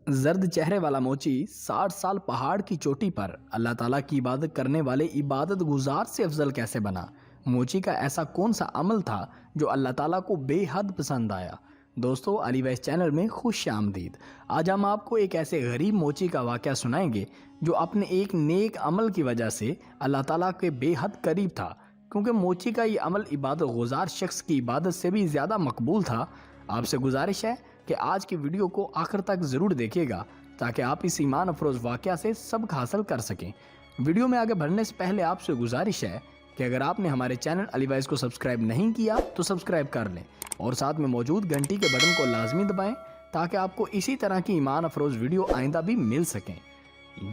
زرد چہرے والا موچی 60 سال پہاڑ کی چوٹی پر اللہ تعالیٰ کی عبادت کرنے والے عبادت گزار سے افضل کیسے بنا؟ موچی کا ایسا کون سا عمل تھا جو اللہ تعالیٰ کو بے حد پسند آیا؟ دوستو، علی ویس چینل میں خوش آمدید۔ آج ہم آپ کو ایک ایسے غریب موچی کا واقعہ سنائیں گے جو اپنے ایک نیک عمل کی وجہ سے اللہ تعالیٰ کے بے حد قریب تھا، کیونکہ موچی کا یہ عمل عبادت گزار شخص کی عبادت سے بھی زیادہ مقبول تھا۔ آپ سے گزارش ہے کہ آج کی ویڈیو کو آخر تک ضرور دیکھیے گا تاکہ آپ اس ایمان افروز واقعہ سے سبق حاصل کر سکیں۔ ویڈیو میں آگے بڑھنے سے پہلے آپ سے گزارش ہے کہ اگر آپ نے ہمارے چینل علی ویس کو سبسکرائب نہیں کیا تو سبسکرائب کر لیں اور ساتھ میں موجود گھنٹی کے بٹن کو لازمی دبائیں تاکہ آپ کو اسی طرح کی ایمان افروز ویڈیو آئندہ بھی مل سکیں۔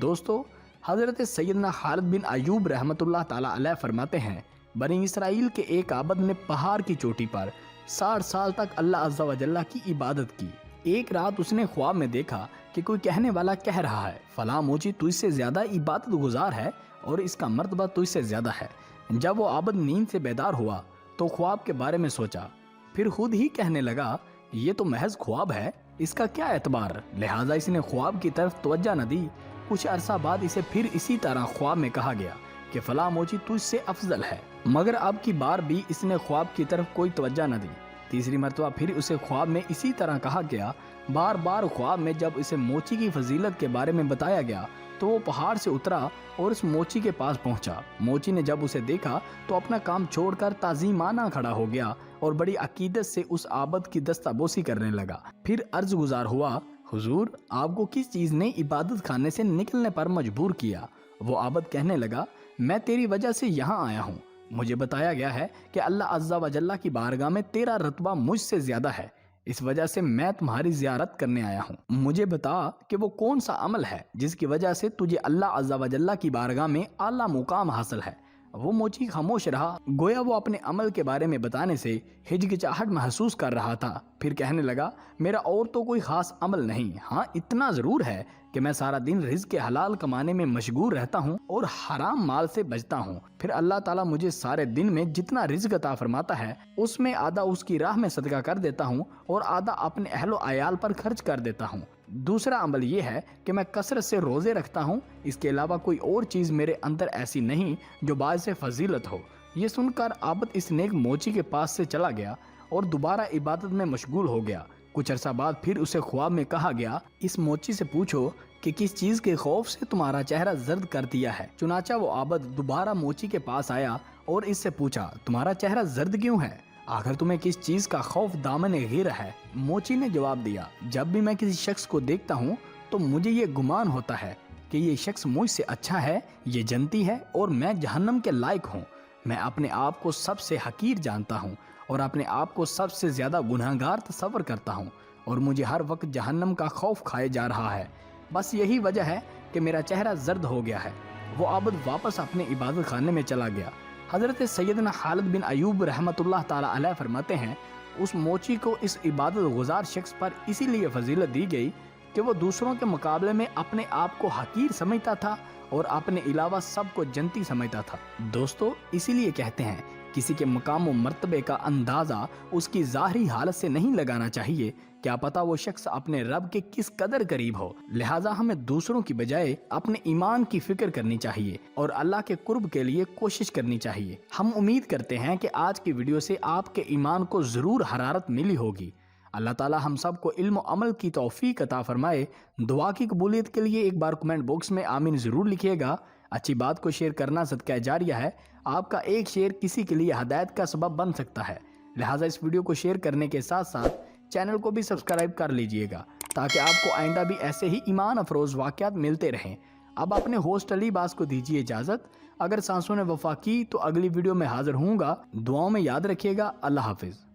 دوستو، حضرت سیدنا خالد بن ایوب رحمۃ اللہ تعالی علیہ فرماتے ہیں، بنی اسرائیل کے ایک عابد نے پہاڑ کی چوٹی پر 60 سال تک اللہ عز و جل کی عبادت کی۔ ایک رات اس نے خواب میں دیکھا کہ کوئی کہنے والا کہہ رہا ہے، فلاں موچی تجھ سے زیادہ عبادت گزار ہے اور اس کا مرتبہ تجھ سے زیادہ ہے۔ جب وہ عابد نیند سے بیدار ہوا تو خواب کے بارے میں سوچا، پھر خود ہی کہنے لگا، یہ تو محض خواب ہے، اس کا کیا اعتبار؟ لہٰذا اس نے خواب کی طرف توجہ نہ دی۔ کچھ عرصہ بعد اسے پھر اسی طرح خواب میں کہا گیا کہ فلاں موچی تجھ سے افضل ہے، مگر اب کی بار بھی اس نے خواب کی طرف کوئی توجہ نہ دی۔ تیسری مرتبہ پھر اسے خواب میں اسی طرح کہا گیا۔ بار بار خواب میں جب اسے موچی کی فضیلت کے بارے میں بتایا گیا تو وہ پہاڑ سے اترا اور اس موچی کے پاس پہنچا۔ موچی نے جب اسے دیکھا تو اپنا کام چھوڑ کر تعظیمانہ کھڑا ہو گیا اور بڑی عقیدت سے اس عابد کی دستہ بوسی کرنے لگا۔ پھر عرض گزار ہوا، حضور، آپ کو کس چیز نے عبادت خانے سے نکلنے پر مجبور کیا؟ وہ عابد کہنے لگا، میں تیری وجہ سے یہاں آیا ہوں۔ مجھے بتایا گیا ہے کہ اللہ عز و جل کی بارگاہ میں تیرا رتبہ مجھ سے زیادہ ہے، اس وجہ سے میں تمہاری زیارت کرنے آیا ہوں۔ مجھے بتا کہ وہ کون سا عمل ہے جس کی وجہ سے تجھے اللہ عز و جل کی بارگاہ میں اعلیٰ مقام حاصل ہے۔ وہ موچی خاموش رہا، گویا وہ اپنے عمل کے بارے میں بتانے سے ہچکچاہٹ محسوس کر رہا تھا۔ پھر کہنے لگا، میرا اور تو کوئی خاص عمل نہیں، ہاں اتنا ضرور ہے کہ میں سارا دن رزق حلال کمانے میں مشغول رہتا ہوں اور حرام مال سے بچتا ہوں۔ پھر اللہ تعالیٰ مجھے سارے دن میں جتنا رزق عطا فرماتا ہے اس میں آدھا اس کی راہ میں صدقہ کر دیتا ہوں اور آدھا اپنے اہل و عیال پر خرچ کر دیتا ہوں۔ دوسرا عمل یہ ہے کہ میں کثرت سے روزے رکھتا ہوں، اس کے علاوہ کوئی اور چیز میرے اندر ایسی نہیں جو باعث فضیلت ہو۔ یہ سن کر عابد اس نیک موچی کے پاس سے چلا گیا اور دوبارہ عبادت میں مشغول ہو گیا۔ کچھ عرصہ بعد پھر اسے خواب میں کہا گیا، اس موچی سے پوچھو کہ کس چیز کے خوف سے تمہارا چہرہ زرد کر دیا ہے۔ چنانچہ وہ عابد دوبارہ موچی کے پاس آیا اور اس سے پوچھا، تمہارا چہرہ زرد کیوں ہے؟ آخر تمہیں کس چیز کا خوف دامن غیر ہے؟ موچی نے جواب دیا، جب بھی میں کسی شخص کو دیکھتا ہوں تو مجھے یہ گمان ہوتا ہے کہ یہ شخص مجھ سے اچھا ہے، یہ جنتی ہے اور میں جہنم کے لائق ہوں۔ میں اپنے آپ کو سب سے حقیر جانتا ہوں اور اپنے آپ کو سب سے زیادہ گناہگار تصور کرتا ہوں اور مجھے ہر وقت جہنم کا خوف کھائے جا رہا ہے۔ بس یہی وجہ ہے کہ میرا چہرہ زرد ہو گیا ہے۔ وہ عابد واپس اپنے عبادت خانے میں چلا گیا۔ حضرت سیدنا خالد بن ایوب رحمۃ اللہ تعالی علیہ فرماتے ہیں، اس موچی کو اس عبادت گزار شخص پر اسی لیے فضیلت دی گئی کہ وہ دوسروں کے مقابلے میں اپنے آپ کو حقیر سمجھتا تھا اور اپنے علاوہ سب کو جنتی سمجھتا تھا۔ دوستو، اسی لیے کہتے ہیں کسی کے مقام و مرتبے کا اندازہ اس کی ظاہری حالت سے نہیں لگانا چاہیے، کیا پتہ وہ شخص اپنے رب کے کس قدر قریب ہو۔ لہٰذا ہمیں دوسروں کی بجائے اپنے ایمان کی فکر کرنی چاہیے اور اللہ کے قرب کے لیے کوشش کرنی چاہیے۔ ہم امید کرتے ہیں کہ آج کی ویڈیو سے آپ کے ایمان کو ضرور حرارت ملی ہوگی۔ اللہ تعالی ہم سب کو علم و عمل کی توفیق عطا فرمائے۔ دعا کی قبولیت کے لیے ایک بار کمنٹ باکس میں آمین ضرور لکھیے گا۔ اچھی بات کو شیئر کرنا صدقہ جاریہ ہے، آپ کا ایک شیئر کسی کے لیے ہدایت کا سبب بن سکتا ہے۔ لہٰذا اس ویڈیو کو شیئر کرنے کے ساتھ ساتھ چینل کو بھی سبسکرائب کر لیجئے گا تاکہ آپ کو آئندہ بھی ایسے ہی ایمان افروز واقعات ملتے رہیں۔ اب اپنے ہوسٹ علی باز کو دیجیے اجازت، اگر سانسوں نے وفا کی تو اگلی ویڈیو میں حاضر ہوں گا۔ دعاؤں میں یاد رکھیے گا۔ اللہ حافظ۔